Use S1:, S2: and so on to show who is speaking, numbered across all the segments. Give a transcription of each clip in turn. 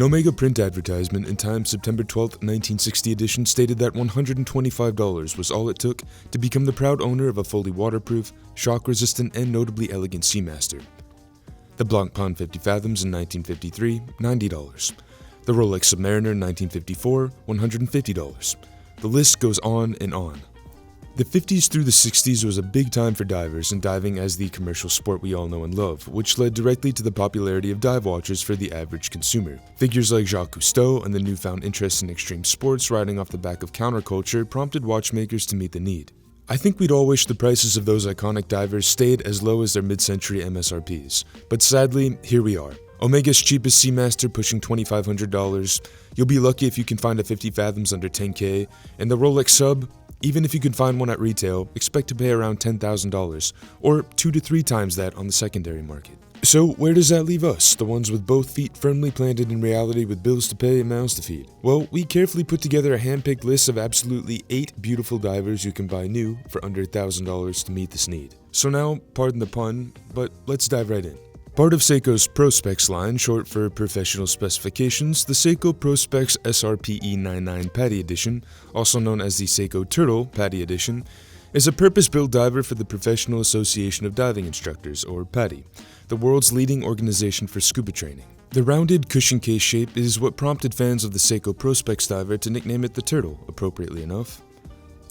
S1: An Omega print advertisement in Time's September 12, 1960 edition stated that $125 was all it took to become the proud owner of a fully waterproof, shock-resistant, and notably elegant Seamaster. The Blancpain 50 Fathoms in 1953, $90. The Rolex Submariner in 1954, $150. The list goes on and on. The 50s through the 60s was a big time for divers and diving as the commercial sport we all know and love, which led directly to the popularity of dive watches for the average consumer. Figures like Jacques Cousteau and the newfound interest in extreme sports riding off the back of counterculture prompted watchmakers to meet the need. I think we'd all wish the prices of those iconic divers stayed as low as their mid-century MSRPs, but sadly, here we are. Omega's cheapest Seamaster pushing $2,500, you'll be lucky if you can find a 50 Fathoms under $10K, and the Rolex Sub, even if you can find one at retail, expect to pay around $10,000, or 2 to 3 times that on the secondary market. So where does that leave us, the ones with both feet firmly planted in reality with bills to pay and mouths to feed? Well, we carefully put together a hand-picked list of absolutely 8 beautiful divers you can buy new for under $1,000 to meet this need. So now, pardon the pun, but let's dive right in. Part of Seiko's Prospex line, short for Professional Specifications, the Seiko Prospex SRPE99 Padi Edition, also known as the Seiko Turtle Padi Edition, is a purpose-built diver for the Professional Association of Diving Instructors, or Padi, the world's leading organization for scuba training. The rounded cushion case shape is what prompted fans of the Seiko Prospex diver to nickname it the Turtle, appropriately enough.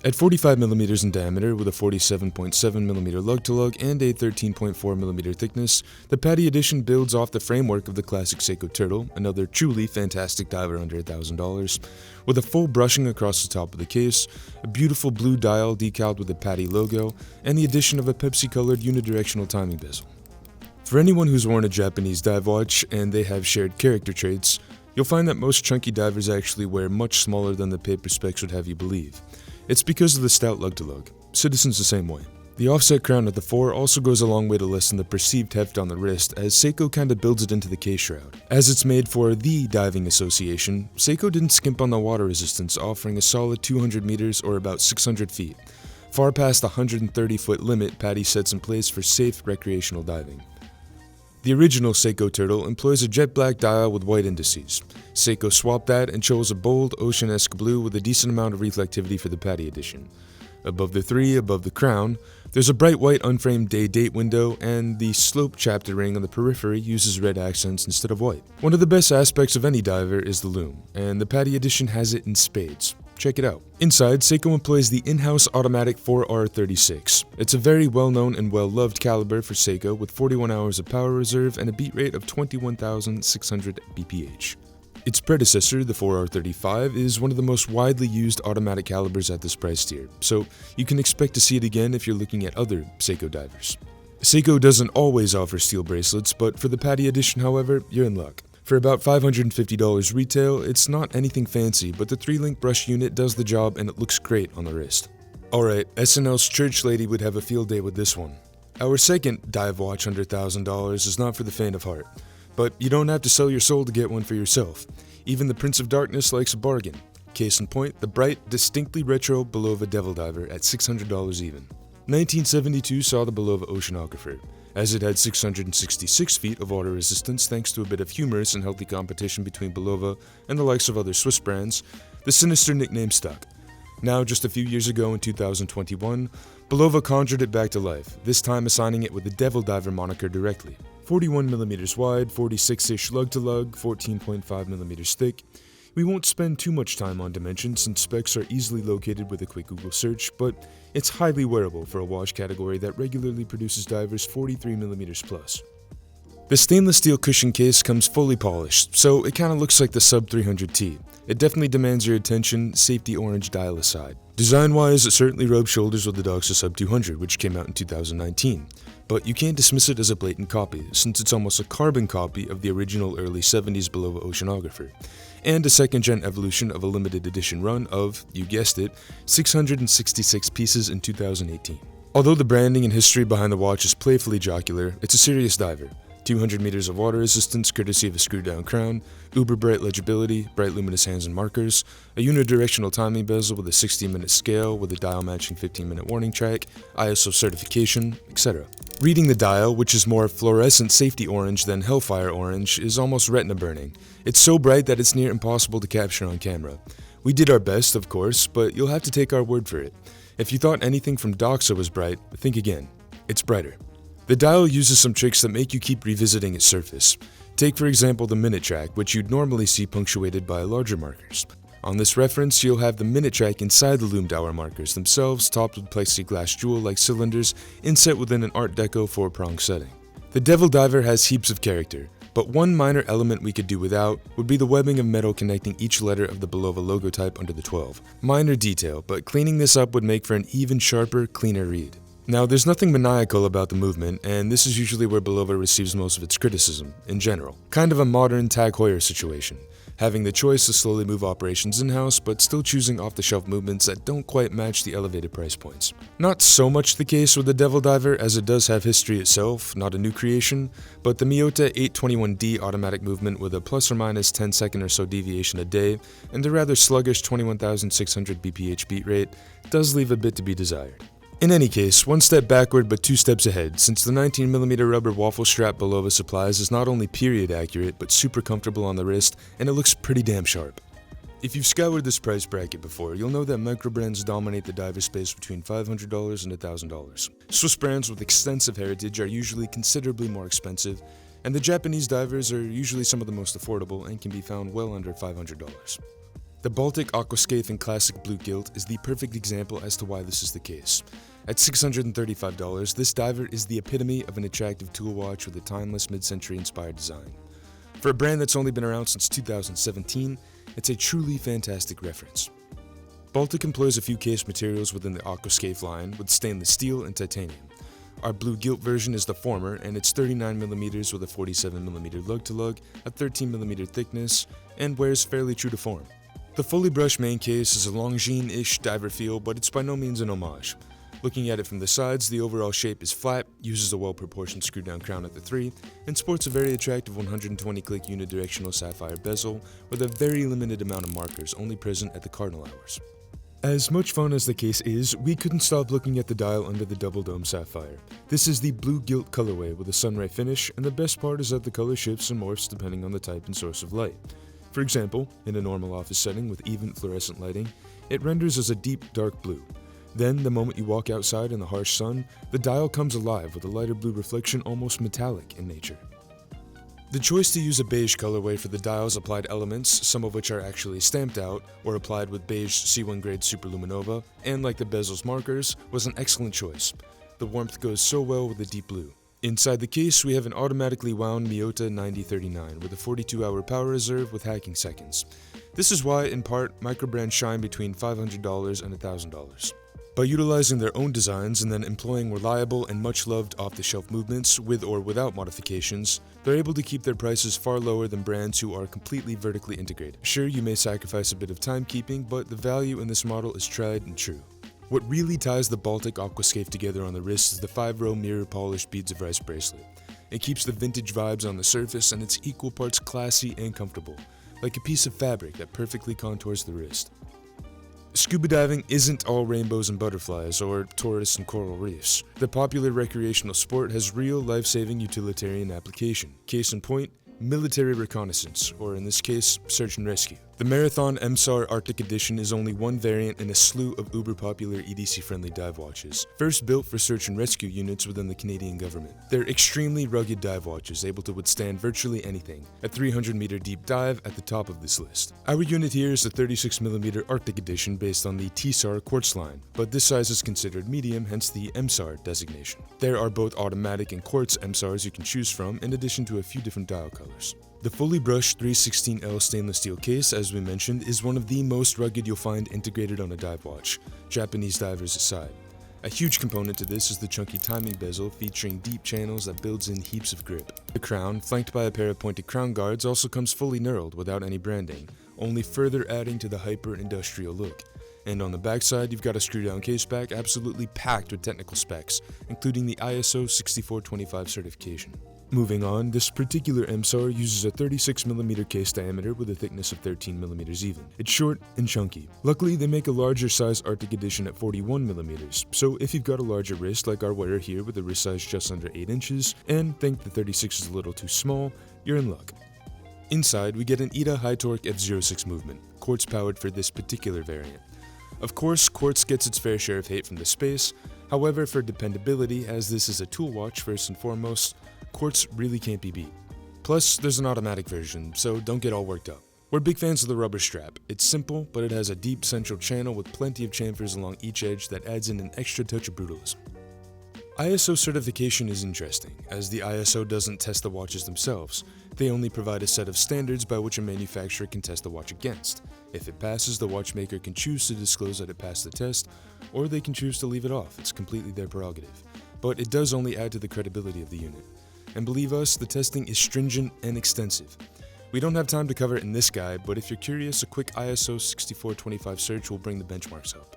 S1: At 45mm in diameter with a 47.7mm lug-to-lug and a 13.4mm thickness, the Padi Edition builds off the framework of the classic Seiko Turtle, another truly fantastic diver under $1,000, with a full brushing across the top of the case, a beautiful blue dial decaled with the Padi logo, and the addition of a Pepsi-colored unidirectional timing bezel. For anyone who's worn a Japanese dive watch and they have shared character traits, you'll find that most chunky divers actually wear much smaller than the paper specs would have you believe. It's because of the stout lug-to-lug. Citizen's the same way. The offset crown at the fore also goes a long way to lessen the perceived heft on the wrist, as Seiko kinda builds it into the case shroud. As it's made for the Diving Association, Seiko didn't skimp on the water resistance, offering a solid 200 meters or about 600 feet, far past the 130-foot limit Padi sets in place for safe recreational diving. The original Seiko Turtle employs a jet black dial with white indices. Seiko swapped that and chose a bold, ocean-esque blue with a decent amount of reflectivity for the Padi Edition. Above the 3, above the crown, there's a bright white unframed day-date window, and the slope chapter ring on the periphery uses red accents instead of white. One of the best aspects of any diver is the loom, and the Padi Edition has it in spades. Check it out. Inside, Seiko employs the in-house automatic 4R36. It's a very well-known and well-loved caliber for Seiko with 41 hours of power reserve and a beat rate of 21,600 bph. Its predecessor, the 4R35, is one of the most widely used automatic calibers at this price tier, so you can expect to see it again if you're looking at other Seiko divers. Seiko doesn't always offer steel bracelets, but for the Padi Edition, however, you're in luck. For about $550 retail, it's not anything fancy, but the 3-link brush unit does the job and it looks great on the wrist. Alright, SNL's church lady would have a field day with this one. Our second dive watch under $1,000 is not for the faint of heart, but you don't have to sell your soul to get one for yourself. Even the Prince of Darkness likes a bargain. Case in point, the bright, distinctly retro Bulova Devil Diver at $600 even. 1972 saw the Bulova Oceanographer, as it had 666 feet of water resistance thanks to a bit of humorous and healthy competition between Bulova and the likes of other Swiss brands. The sinister nickname stuck. Now, just a few years ago in 2021, Bulova conjured it back to life, this time assigning it with the Devil Diver moniker directly. 41mm wide, 46-ish lug-to-lug, 14.5mm thick. We won't spend too much time on dimensions since specs are easily located with a quick Google search, but it's highly wearable for a watch category that regularly produces divers 43mm plus. The stainless steel cushion case comes fully polished, so it kinda looks like the Sub 300T. It definitely demands your attention, safety orange dial aside. Design-wise, it certainly rubs shoulders with the Doxa Sub 200, which came out in 2019. But you can't dismiss it as a blatant copy, since it's almost a carbon copy of the original early 70s Bulova Oceanographer, and a second-gen evolution of a limited edition run of, you guessed it, 666 pieces in 2018. Although the branding and history behind the watch is playfully jocular, it's a serious diver. 200 meters of water resistance courtesy of a screw-down crown, uber bright legibility, bright luminous hands and markers, a unidirectional timing bezel with a 60-minute scale with a dial-matching 15-minute warning track, ISO certification, etc. Reading the dial, which is more fluorescent safety orange than hellfire orange, is almost retina burning. It's so bright that it's near impossible to capture on camera. We did our best, of course, but you'll have to take our word for it. If you thought anything from Doxa was bright, think again. It's brighter. The dial uses some tricks that make you keep revisiting its surface. Take for example the minute track, which you'd normally see punctuated by larger markers. On this reference, you'll have the minute track inside the loomed hour markers themselves, topped with plexiglass jewel-like cylinders, inset within an Art Deco 4-prong setting. The Devil Diver has heaps of character, but one minor element we could do without would be the webbing of metal connecting each letter of the Bulova logo type under the 12. Minor detail, but cleaning this up would make for an even sharper, cleaner read. Now, there's nothing maniacal about the movement, and this is usually where Bulova receives most of its criticism, in general. Kind of a modern Tag Heuer situation, having the choice to slowly move operations in-house, but still choosing off-the-shelf movements that don't quite match the elevated price points. Not so much the case with the Devil Diver, as it does have history itself, not a new creation, but the Miyota 821D automatic movement with a plus or minus 10 second or so deviation a day, and a rather sluggish 21,600 bph beat rate, does leave a bit to be desired. In any case, one step backward but two steps ahead, since the 19mm rubber waffle strap Bulova supplies is not only period accurate, but super comfortable on the wrist, and it looks pretty damn sharp. If you've scoured this price bracket before, you'll know that micro brands dominate the diver space between $500 and $1,000. Swiss brands with extensive heritage are usually considerably more expensive, and the Japanese divers are usually some of the most affordable and can be found well under $500. The Baltic Aquascaphe in classic blue gilt is the perfect example as to why this is the case. At $635, this diver is the epitome of an attractive tool watch with a timeless mid-century inspired design. For a brand that's only been around since 2017, it's a truly fantastic reference. Baltic employs a few case materials within the Aquascaphe line with stainless steel and titanium. Our blue gilt version is the former, and it's 39mm with a 47mm lug-to-lug, a 13mm thickness, and wears fairly true to form. The fully brushed main case is a Longines-ish diver feel, but it's by no means an homage. Looking at it from the sides, the overall shape is flat, uses a well-proportioned screw-down crown at the 3, and sports a very attractive 120-click unidirectional sapphire bezel with a very limited amount of markers only present at the cardinal hours. As much fun as the case is, we couldn't stop looking at the dial under the double dome sapphire. This is the blue gilt colorway with a sunray finish, and the best part is that the color shifts and morphs depending on the type and source of light. For example, in a normal office setting with even fluorescent lighting, it renders as a deep dark blue. Then, the moment you walk outside in the harsh sun, the dial comes alive with a lighter blue reflection almost metallic in nature. The choice to use a beige colorway for the dial's applied elements, some of which are actually stamped out or applied with beige C1 grade Superluminova, and like the bezel's markers, was an excellent choice. The warmth goes so well with the deep blue. Inside the case, we have an automatically wound Miyota 9039 with a 42-hour power reserve with hacking seconds. This is why, in part, microbrands shine between $500 and $1,000. By utilizing their own designs and then employing reliable and much-loved off-the-shelf movements with or without modifications, they're able to keep their prices far lower than brands who are completely vertically integrated. Sure, you may sacrifice a bit of timekeeping, but the value in this model is tried and true. What really ties the Baltic Aquascaphe together on the wrist is the 5-row mirror-polished beads of rice bracelet. It keeps the vintage vibes on the surface, and it's equal parts classy and comfortable, like a piece of fabric that perfectly contours the wrist. Scuba diving isn't all rainbows and butterflies, or tourists and coral reefs. The popular recreational sport has real life-saving utilitarian application. Case in point, military reconnaissance, or in this case, search and rescue. The Marathon MSAR Arctic Edition is only one variant in a slew of uber-popular EDC-friendly dive watches, first built for search and rescue units within the Canadian government. They're extremely rugged dive watches, able to withstand virtually anything, a 300-meter deep dive at the top of this list. Our unit here is the 36mm Arctic Edition based on the TSAR Quartz line, but this size is considered medium, hence the MSAR designation. There are both automatic and quartz MSARs you can choose from, in addition to a few different dial colors. The fully brushed 316L stainless steel case, as we mentioned, is one of the most rugged you'll find integrated on a dive watch, Japanese divers aside. A huge component to this is the chunky timing bezel featuring deep channels that builds in heaps of grip. The crown, flanked by a pair of pointed crown guards, also comes fully knurled without any branding, only further adding to the hyper-industrial look. And on the backside, you've got a screw-down case back absolutely packed with technical specs, including the ISO 6425 certification. Moving on, this particular MSAR uses a 36mm case diameter with a thickness of 13mm even. It's short and chunky. Luckily, they make a larger size Arctic edition at 41mm, so if you've got a larger wrist like our wearer here with a wrist size just under 8 inches, and think the 36 is a little too small, you're in luck. Inside, we get an ETA high torque F06 movement, Quartz powered for this particular variant. Of course, Quartz gets its fair share of hate from the space, however for dependability, as this is a tool watch first and foremost, Quartz really can't be beat. Plus, there's an automatic version, so don't get all worked up. We're big fans of the rubber strap. It's simple, but it has a deep central channel with plenty of chamfers along each edge that adds in an extra touch of brutalism. ISO certification is interesting, as the ISO doesn't test the watches themselves. They only provide a set of standards by which a manufacturer can test the watch against. If it passes, the watchmaker can choose to disclose that it passed the test, or they can choose to leave it off. It's completely their prerogative. But it does only add to the credibility of the unit. And believe us, the testing is stringent and extensive. We don't have time to cover it in this guide, but if you're curious, a quick ISO 6425 search will bring the benchmarks up.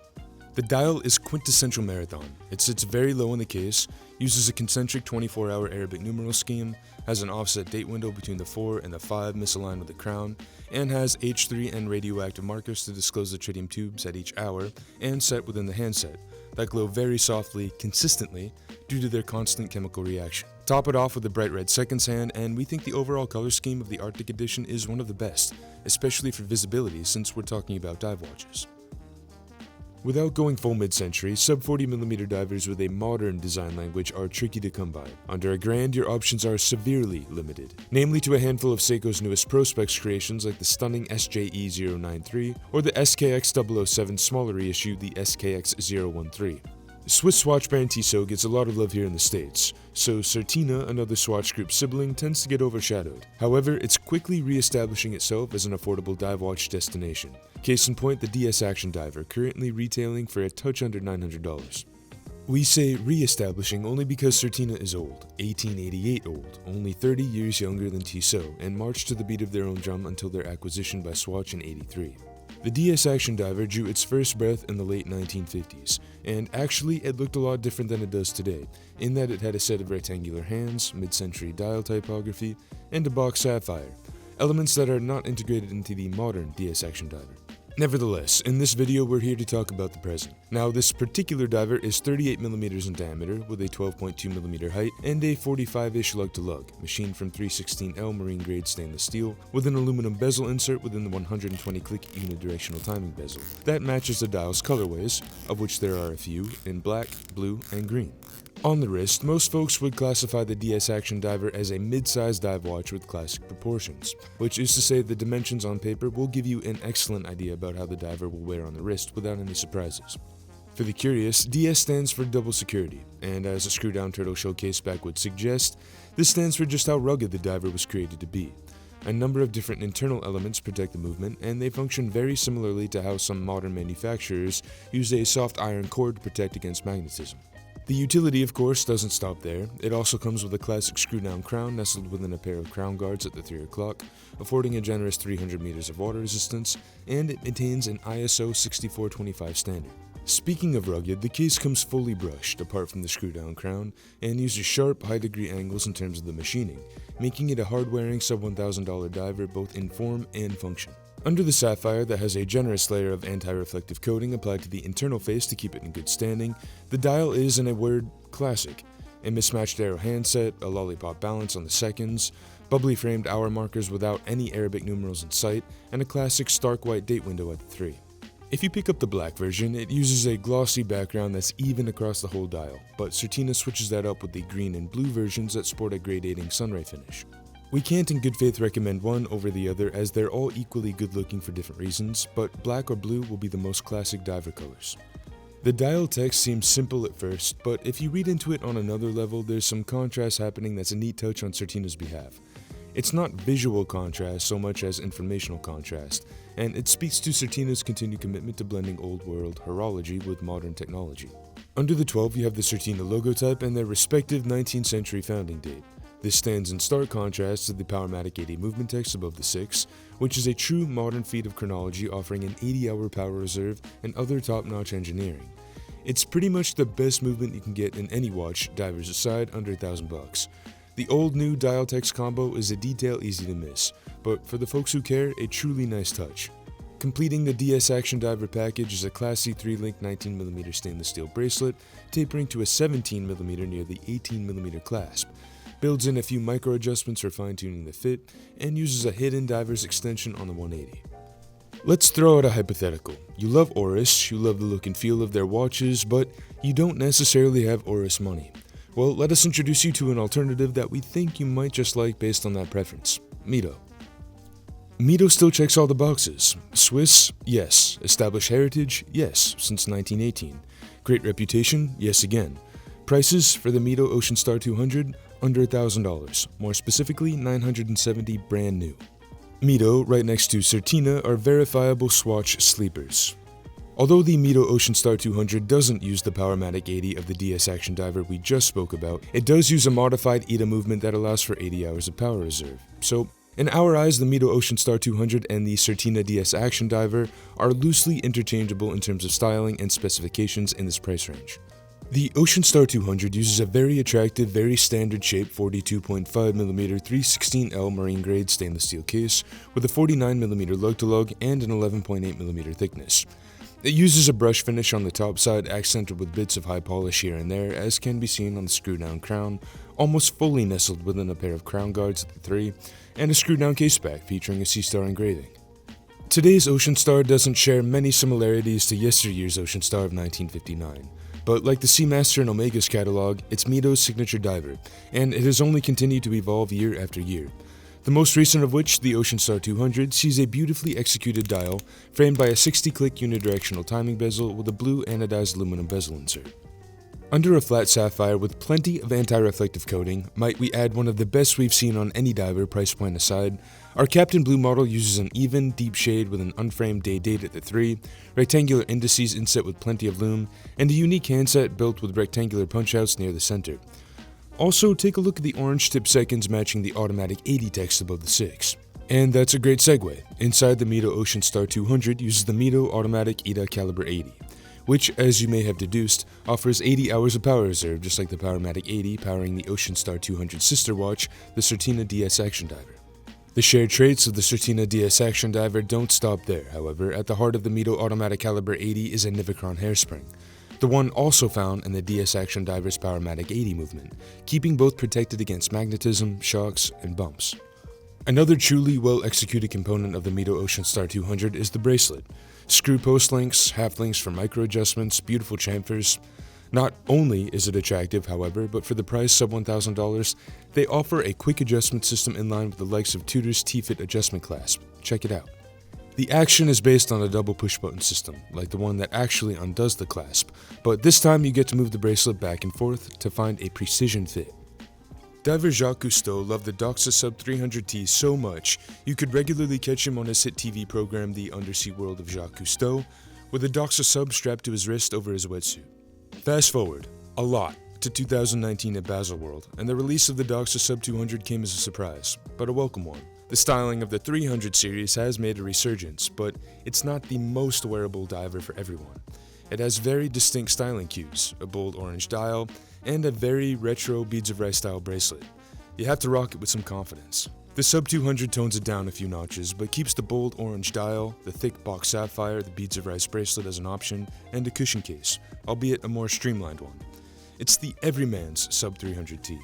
S1: The dial is quintessential marathon. It sits very low in the case, uses a concentric 24-hour Arabic numeral scheme, has an offset date window between the 4 and the 5 misaligned with the crown, and has H3 and radioactive markers to disclose the tritium tubes at each hour, and set within the handset, that glow very softly, consistently, due to their constant chemical reaction. Top it off with a bright red seconds hand, and we think the overall color scheme of the Arctic edition is one of the best, especially for visibility since we're talking about dive watches. Without going full mid-century, sub-40mm divers with a modern design language are tricky to come by. Under $1,000, your options are severely limited, namely to a handful of Seiko's newest Prospex creations like the stunning SJE093 or the SKX007 smaller reissue, the SKX013. Swiss watch brand Tissot gets a lot of love here in the States, so Certina, another Swatch Group sibling, tends to get overshadowed. However, it's quickly re-establishing itself as an affordable dive watch destination. Case in point, the DS Action Diver, currently retailing for a touch under $900. We say re-establishing only because Certina is old, 1888 old, only 30 years younger than Tissot, and marched to the beat of their own drum until their acquisition by Swatch in '83. The DS Action Diver drew its first breath in the late 1950s, and actually it looked a lot different than it does today, in that it had a set of rectangular hands, mid-century dial typography, and a box sapphire, elements that are not integrated into the modern DS Action Diver. Nevertheless, in this video we're here to talk about the present. Now, this particular diver is 38mm in diameter with a 12.2mm height and a 45-ish lug to lug, machined from 316L marine grade stainless steel with an aluminum bezel insert within the 120 click unidirectional timing bezel. That matches the dial's colorways, of which there are a few, in black, blue, and green. On the wrist, most folks would classify the DS Action Diver as a mid-sized dive watch with classic proportions, which is to say the dimensions on paper will give you an excellent idea about how the diver will wear on the wrist without any surprises. For the curious, DS stands for double security, and as a screw-down turtle showcase back would suggest, this stands for just how rugged the diver was created to be. A number of different internal elements protect the movement, and they function very similarly to how some modern manufacturers use a soft iron cord to protect against magnetism. The utility, of course, doesn't stop there. It also comes with a classic screw-down crown nestled within a pair of crown guards at the 3 o'clock, affording a generous 300 meters of water resistance, and it maintains an ISO 6425 standard. Speaking of rugged, the case comes fully brushed, apart from the screw-down crown, and uses sharp, high-degree angles in terms of the machining, making it a hard-wearing sub-$1,000 diver both in form and function. Under the sapphire that has a generous layer of anti-reflective coating applied to the internal face to keep it in good standing, the dial is, in a word, classic. A mismatched arrow handset, a lollipop balance on the seconds, bubbly framed hour markers without any Arabic numerals in sight, and a classic stark white date window at the 3. If you pick up the black version, it uses a glossy background that's even across the whole dial, but Certina switches that up with the green and blue versions that sport a gradating sunray finish. We can't in good faith recommend one over the other as they're all equally good looking for different reasons, but black or blue will be the most classic diver colors. The dial text seems simple at first, but if you read into it on another level, there's some contrast happening that's a neat touch on Certina's behalf. It's not visual contrast so much as informational contrast, and it speaks to Certina's continued commitment to blending old world horology with modern technology. Under the 12 you have the Certina logotype and their respective 19th century founding date. This stands in stark contrast to the Powermatic 80 movement text above the 6, which is a true modern feat of chronology offering an 80-hour power reserve and other top-notch engineering. It's pretty much the best movement you can get in any watch, divers aside, under $1,000. The old-new dial-text combo is a detail easy to miss, but for the folks who care, a truly nice touch. Completing the DS Action Diver package is a classy 3-link 19mm stainless steel bracelet, tapering to a 17mm near the 18mm clasp. Builds in a few micro adjustments for fine-tuning the fit, and uses a hidden diver's extension on the 180. Let's throw out a hypothetical. You love Oris, you love the look and feel of their watches, but you don't necessarily have Oris money. Well, let us introduce you to an alternative that we think you might just like based on that preference. Mido. Mido still checks all the boxes. Swiss? Yes. Established heritage? Yes, since 1918. Great reputation? Yes again. Prices for the Mido Ocean Star 200? Under $1,000. More specifically, $970 brand new. Mido, right next to Certina, are verifiable swatch sleepers. Although the Mido Ocean Star 200 doesn't use the Powermatic 80 of the DS Action Diver we just spoke about, it does use a modified ETA movement that allows for 80 hours of power reserve. So, in our eyes, the Mido Ocean Star 200 and the Certina DS Action Diver are loosely interchangeable in terms of styling and specifications in this price range. The Ocean Star 200 uses a very attractive, very standard shape 42.5mm 316L marine grade stainless steel case with a 49mm lug-to-lug and an 11.8mm thickness. It uses a brush finish on the top side accented with bits of high polish here and there, as can be seen on the screw-down crown, almost fully nestled within a pair of crown guards at the 3, and a screw-down caseback featuring a Sea Star engraving. Today's Ocean Star doesn't share many similarities to yesteryear's Ocean Star of 1959. But like the Seamaster and Omega's catalog, it's Mido's signature diver, and it has only continued to evolve year after year. The most recent of which, the Ocean Star 200, sees a beautifully executed dial framed by a 60-click unidirectional timing bezel with a blue anodized aluminum bezel insert. Under a flat sapphire with plenty of anti-reflective coating, might we add one of the best we've seen on any diver, price point aside, our Captain Blue model uses an even, deep shade with an unframed day date at the 3, rectangular indices inset with plenty of lume, and a unique handset built with rectangular punch-outs near the center. Also, take a look at the orange tip seconds matching the automatic 80 text above the 6. And that's a great segue. Inside the Mido Ocean Star 200 uses the Mido Automatic ETA Caliber 80. Which, as you may have deduced, offers 80 hours of power reserve, just like the Powermatic 80 powering the Ocean Star 200 sister watch, the Certina DS Action Diver. The shared traits of the Certina DS Action Diver don't stop there, however. At the heart of the Mido Automatic Caliber 80 is a Nivicron hairspring, the one also found in the DS Action Diver's Powermatic 80 movement, keeping both protected against magnetism, shocks, and bumps. Another truly well-executed component of the Mido Ocean Star 200 is the bracelet. Screw post links, half links for micro adjustments, beautiful chamfers. Not only is it attractive, however, but for the price sub $1,000, they offer a quick adjustment system in line with the likes of Tudor's T-Fit adjustment clasp. Check it out. The action is based on a double push button system, like the one that actually undoes the clasp, but this time you get to move the bracelet back and forth to find a precision fit. Diver Jacques Cousteau loved the Doxa Sub 300T so much, you could regularly catch him on his hit TV program The Undersea World of Jacques Cousteau, with a Doxa Sub strapped to his wrist over his wetsuit. Fast forward, a lot, to 2019 at Baselworld, and the release of the Doxa Sub 200 came as a surprise, but a welcome one. The styling of the 300 series has made a resurgence, but it's not the most wearable diver for everyone. It has very distinct styling cues, a bold orange dial, and a very retro Beads of Rice style bracelet. You have to rock it with some confidence. The Sub 200 tones it down a few notches, but keeps the bold orange dial, the thick box sapphire, the Beads of Rice bracelet as an option, and a cushion case, albeit a more streamlined one. It's the everyman's Sub 300T.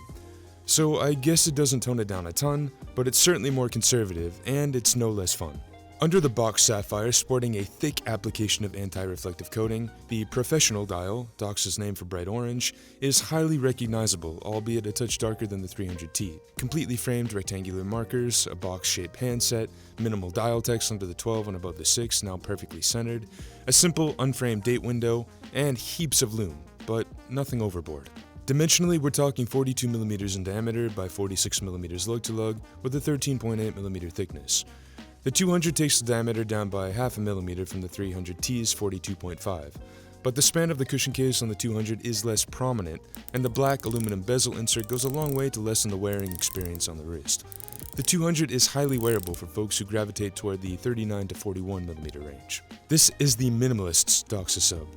S1: So I guess it doesn't tone it down a ton, but it's certainly more conservative, and it's no less fun. Under the box sapphire, sporting a thick application of anti-reflective coating, the professional dial, Doxa's name for bright orange, is highly recognizable, albeit a touch darker than the 300T. Completely framed rectangular markers, a box-shaped handset, minimal dial text under the 12 and above the 6, now perfectly centered, a simple unframed date window, and heaps of lume, but nothing overboard. Dimensionally, we're talking 42mm in diameter by 46mm lug-to-lug with a 13.8mm thickness. The 200 takes the diameter down by half a millimeter from the 300T's 42.5, but the span of the cushion case on the 200 is less prominent, and the black aluminum bezel insert goes a long way to lessen the wearing experience on the wrist. The 200 is highly wearable for folks who gravitate toward the 39 to 41mm range. This is the minimalist's Doxa Sub,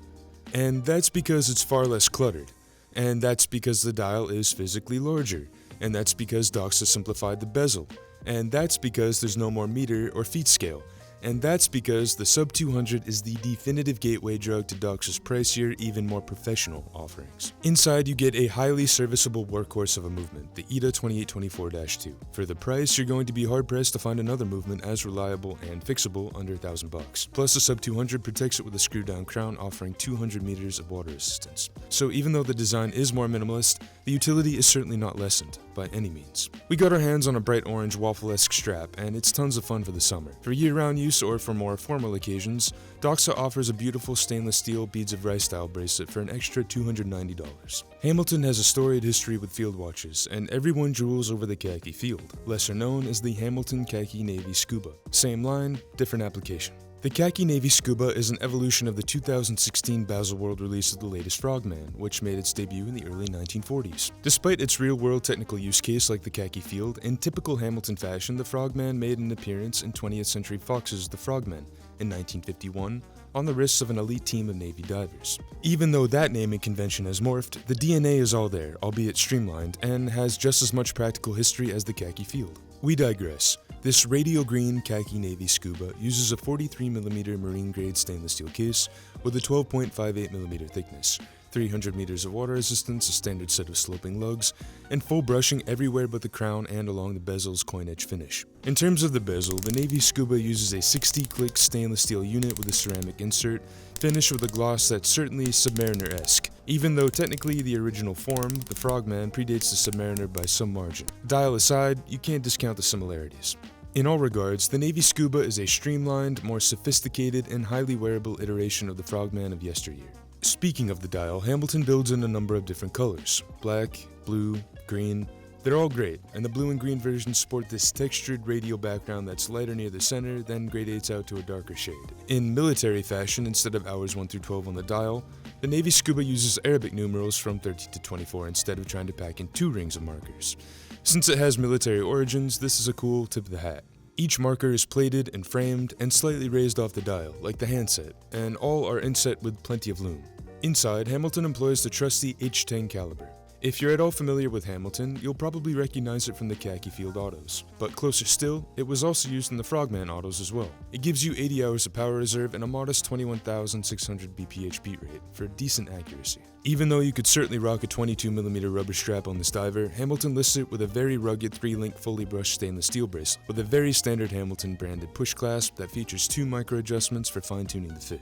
S1: and that's because it's far less cluttered, and that's because the dial is physically larger, and that's because Doxa simplified the bezel, and that's because there's no more meter or feet scale, and that's because the Sub 200 is the definitive gateway drug to Doxa's pricier, even more professional offerings. Inside, you get a highly serviceable workhorse of a movement, the ETA 2824-2. For the price, you're going to be hard-pressed to find another movement as reliable and fixable under $1,000. Plus, the Sub 200 protects it with a screw-down crown offering 200 meters of water resistance. So even though the design is more minimalist, the utility is certainly not lessened, by any means. We got our hands on a bright orange waffle-esque strap, and it's tons of fun for the summer. For year-round use or for more formal occasions, Doxa offers a beautiful stainless steel beads of rice style bracelet for an extra $290. Hamilton has a storied history with field watches, and everyone drools over the Khaki field, lesser known as the Hamilton Khaki Navy Scuba. Same line, different application. The Khaki Navy Scuba is an evolution of the 2016 Baselworld release of the latest Frogman, which made its debut in the early 1940s. Despite its real-world technical use case like the Khaki field, in typical Hamilton fashion, the Frogman made an appearance in 20th Century Fox's The Frogman in 1951 on the wrists of an elite team of Navy divers. Even though that naming convention has morphed, the DNA is all there, albeit streamlined, and has just as much practical history as the Khaki field. We digress. This radial green Khaki Navy Scuba uses a 43mm marine-grade stainless steel case with a 12.58mm thickness, 300 meters of water resistance, a standard set of sloping lugs, and full brushing everywhere but the crown and along the bezel's coin-edge finish. In terms of the bezel, the Navy Scuba uses a 60-click stainless steel unit with a ceramic insert, finished with a gloss that's certainly Submariner-esque, even though technically the original form, the Frogman, predates the Submariner by some margin. Dial aside, you can't discount the similarities. In all regards, the Navy Scuba is a streamlined, more sophisticated, and highly wearable iteration of the Frogman of yesteryear. Speaking of the dial, Hamilton builds in a number of different colors: black, blue, green. They're all great, and the blue and green versions sport this textured radial background that's lighter near the center, then gradates out to a darker shade. In military fashion, instead of hours 1 through 12 on the dial, the Navy Scuba uses Arabic numerals from 13 to 24 instead of trying to pack in 2 rings of markers. Since it has military origins, this is a cool tip of the hat. Each marker is plated and framed and slightly raised off the dial, like the handset, and all are inset with plenty of loom. Inside, Hamilton employs the trusty H10 caliber. If you're at all familiar with Hamilton, you'll probably recognize it from the Khaki field autos. But closer still, it was also used in the Frogman autos as well. It gives you 80 hours of power reserve and a modest 21,600 bph beat rate for decent accuracy. Even though you could certainly rock a 22mm rubber strap on this diver, Hamilton lists it with a very rugged 3-link fully brushed stainless steel bracelet with a very standard Hamilton branded push clasp that features 2 micro adjustments for fine-tuning the fit.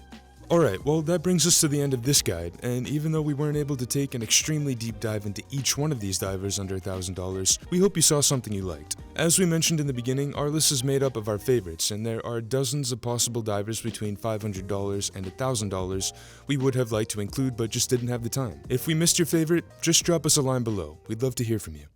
S1: Alright, well that brings us to the end of this guide, and even though we weren't able to take an extremely deep dive into each one of these divers under $1,000, we hope you saw something you liked. As we mentioned in the beginning, our list is made up of our favorites, and there are dozens of possible divers between $500 and $1,000 we would have liked to include but just didn't have the time. If we missed your favorite, just drop us a line below. We'd love to hear from you.